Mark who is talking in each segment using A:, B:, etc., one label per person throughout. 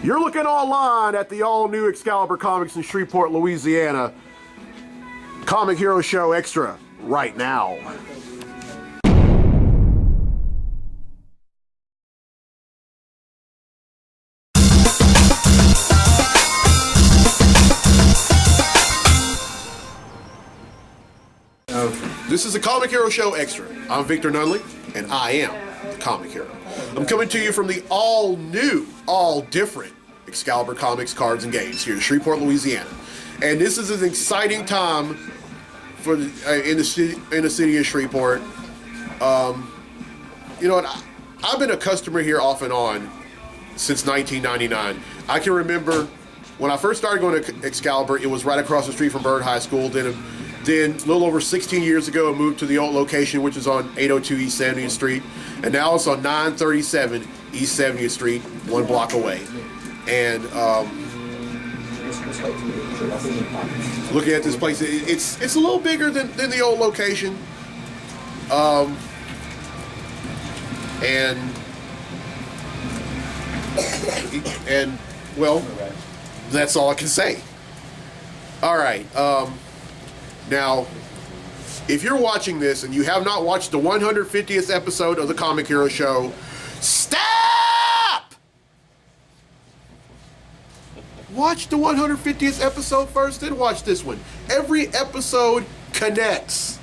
A: You're looking online at the all-new Excalibur Comics in Shreveport, Louisiana. Comic Hero Show Extra right now. This is the Comic Hero Show Extra. I'm Victor Nunley, and I am the Comic Hero. I'm coming to you from the all-new, all-different Excalibur Comics cards and games here in Shreveport, Louisiana. And this is an exciting time for in the city of Shreveport. You know what? I've been a customer here off and on since 1999. I can remember when I first started going to Excalibur, it was right across the street from Byrd High School. Then a little over 16 years ago, I moved to the old location, which is on 802 East 70th Street. And now it's on 937 East 70th Street, 1 block away. And looking at this place, it's a little bigger than the old location. And well, that's all I can say. All right. Now, if you're watching this and you have not watched the 150th episode of the Comic Hero Show, stop! Watch the 150th episode first, then watch this one. Every episode connects.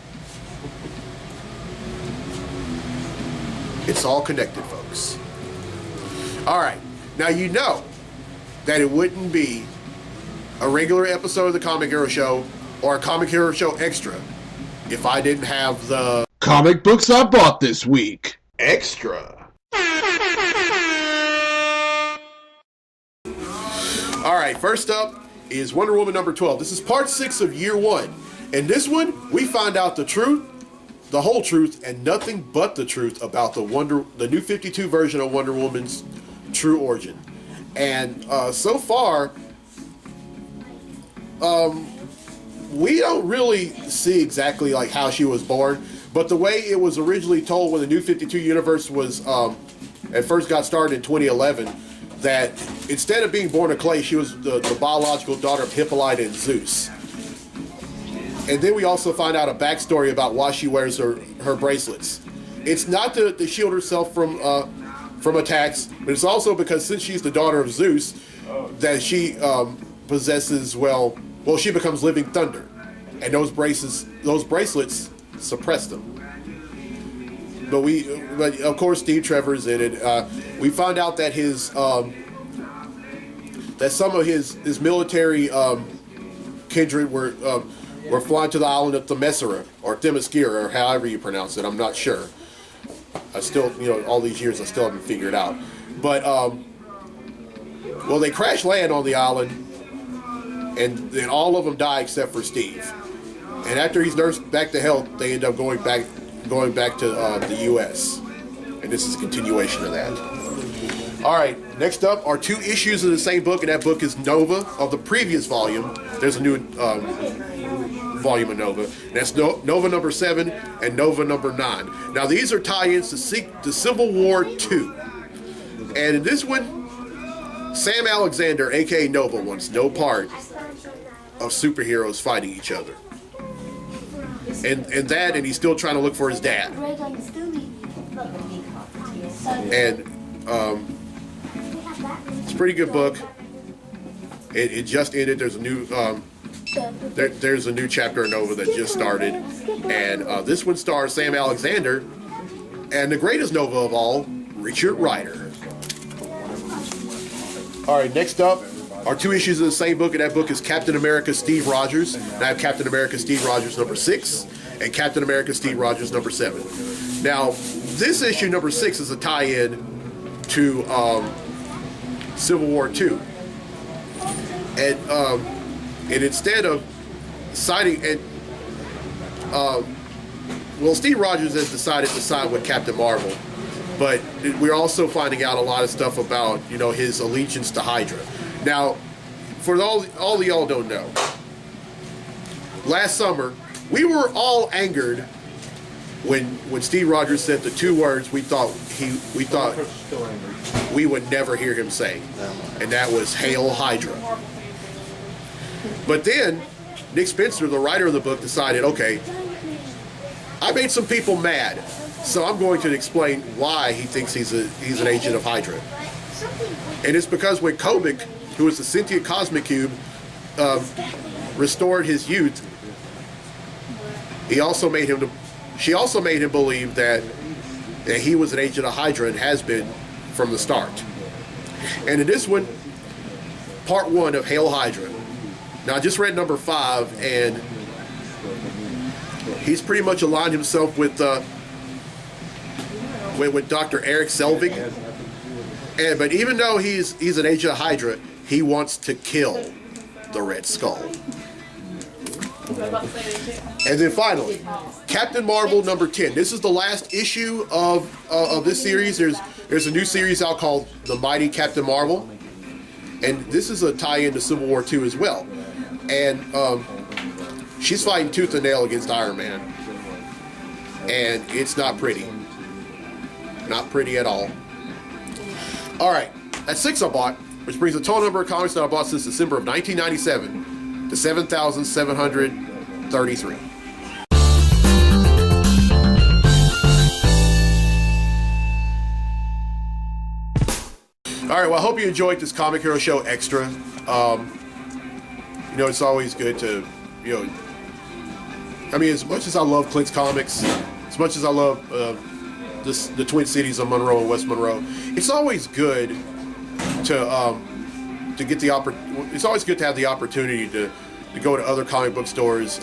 A: It's all connected, folks. All right. Now, you know that it wouldn't be a regular episode of the Comic Hero Show or a Comic Hero Show Extra if I didn't have the
B: comic books I bought this week
A: extra. All right, first up is Wonder Woman number 12. This is part 6 of year 1. In this one, we find out the truth, the whole truth, and nothing but the truth about the new 52 version of Wonder Woman's true origin. And so far, we don't really see exactly like how she was born, but the way it was originally told when the New 52 universe was at first got started in 2011, that instead of being born of clay, she was the biological daughter of Hippolyta and Zeus. And then we also find out a backstory about why she wears her bracelets. It's not to shield herself from attacks, but it's also because since she's the daughter of Zeus, that she possesses she becomes living thunder, and those bracelets suppress them. But of course Steve Trevor's in it. We find out that that some of his military kindred were flying to the island of Themyscira or Themyscira, or however you pronounce it. I'm not sure. I still, all these years I still haven't figured it out. But they crash land on the island. And then all of them die except for Steve. And after he's nursed back to health, they end up going back to the U.S. And this is a continuation of that. All right, next up are 2 issues of the same book, and that book is Nova of the previous volume. There's a new volume of Nova. And that's Nova number 7 and Nova number 9. Now these are tie-ins to Civil War II. And in this one, Sam Alexander, aka Nova, wants no part of superheroes fighting each other. And he's still trying to look for his dad. And it's a pretty good book. It just ended. There's a new chapter of Nova that just started, and this one stars Sam Alexander and the greatest Nova of all, Richard Rider. All right, next up are 2 issues of the same book, and that book is Captain America Steve Rogers. And I have Captain America Steve Rogers number 6 and Captain America Steve Rogers number 7. Now, this issue number 6 is a tie-in to Civil War II. And instead of siding, Steve Rogers has decided to side with Captain Marvel. But we're also finding out a lot of stuff about, his allegiance to Hydra. Now, for all of y'all don't know, last summer, we were all angered when Steve Rogers said the two words we thought we would never hear him say, and that was "Hail Hydra." But then Nick Spencer, the writer of the book, decided, okay, I made some people mad, so I'm going to explain why he thinks he's an agent of Hydra. And it's because when Kobik, who was the sentient cosmic cube, restored his youth, she also made him believe that he was an agent of Hydra and has been from the start. And in this one, part 1 of Hail Hydra. Now I just read number 5, and he's pretty much aligned himself with Dr. Eric Selvig. But even though he's an agent of Hydra, he wants to kill the Red Skull. And then finally, Captain Marvel number 10. This is the last issue of this series. There's a new series out called The Mighty Captain Marvel, and this is a tie-in to Civil War II as well. And she's fighting tooth and nail against Iron Man, and it's not pretty. Not pretty at all. All right, that's 6 I bought, which brings the total number of comics that I bought since December of 1997 to 7,733. All right, well, I hope you enjoyed this Comic Hero Show Extra. It's always good to, as much as I love Clint's Comics, as much as I love the Twin Cities of Monroe and West Monroe, it's always good to get the it's always good to have the opportunity to go to other comic book stores,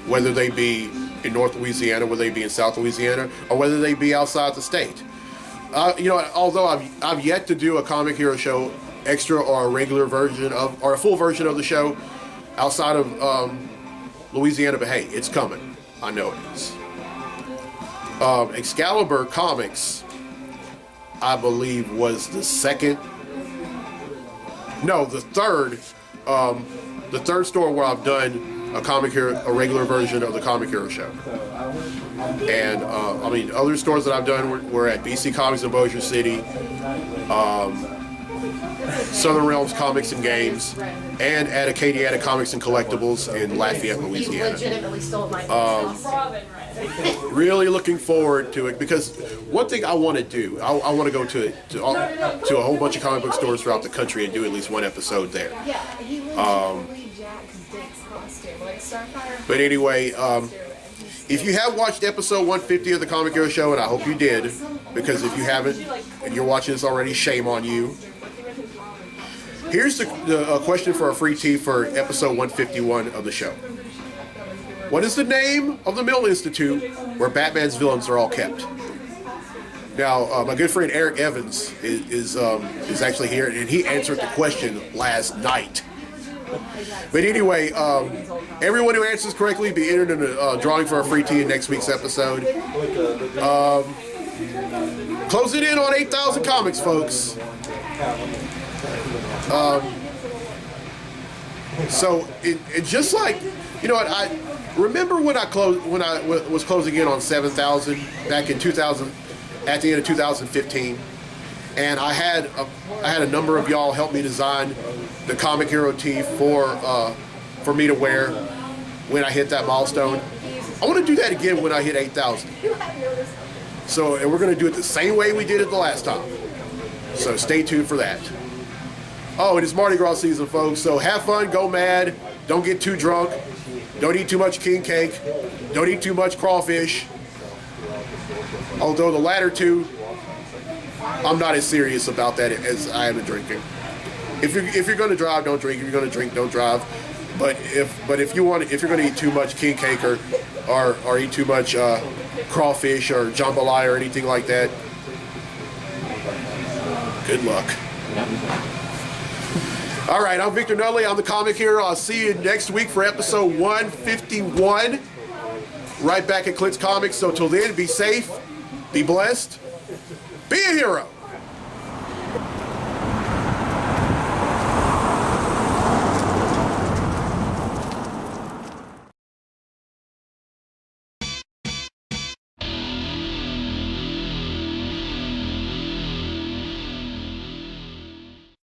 A: whether they be in North Louisiana, whether they be in South Louisiana, or whether they be outside the state. Although I've yet to do a Comic Hero Show Extra or a regular version or a full version of the show outside of Louisiana, but hey, it's coming. I know it is. Excalibur Comics, I believe, was the third store where I've done a regular version of the Comic Hero Show. And other stores that I've done were at BC Comics in Bossier City, Southern Realms Comics and Games, and at Acadiana Comics and Collectibles in Lafayette, Louisiana. Really looking forward to it, because one thing I want to do, I want to go to a whole bunch of comic book stores throughout the country and do at least one episode there. But anyway, if you have watched episode 150 of the Comic Hero Show, and I hope you did, because if you haven't and you're watching this already, shame on you. Here's the question for a free tee for episode 151 of the show. What is the name of the Mill Institute where Batman's villains are all kept? Now, my good friend Eric Evans is actually here, and he answered the question last night. But anyway, everyone who answers correctly will be entered in a drawing for a free tee in next week's episode. Close it in on 8,000 comics, folks. So it just like, I remember when I was closing in on 7,000 back in 2000, at the end of 2015, and I had a number of y'all help me design the Comic Hero tee for me to wear when I hit that milestone. I want to do that again when I hit 8,000. So, and we're going to do it the same way we did it the last time. So stay tuned for that. Oh, it is Mardi Gras season, folks. So have fun, go mad, don't get too drunk, don't eat too much king cake, don't eat too much crawfish. Although the latter two, I'm not as serious about that as I am in drinking. If you're going to drive, don't drink. If you're going to drink, don't drive. But if you're going to eat too much king cake or eat too much crawfish or jambalaya or anything like that, good luck. All right, I'm Victor Nutley. I'm the Comic Hero. I'll see you next week for episode 151. Right back at Clint's Comics. So till then, be safe, be blessed, be a hero.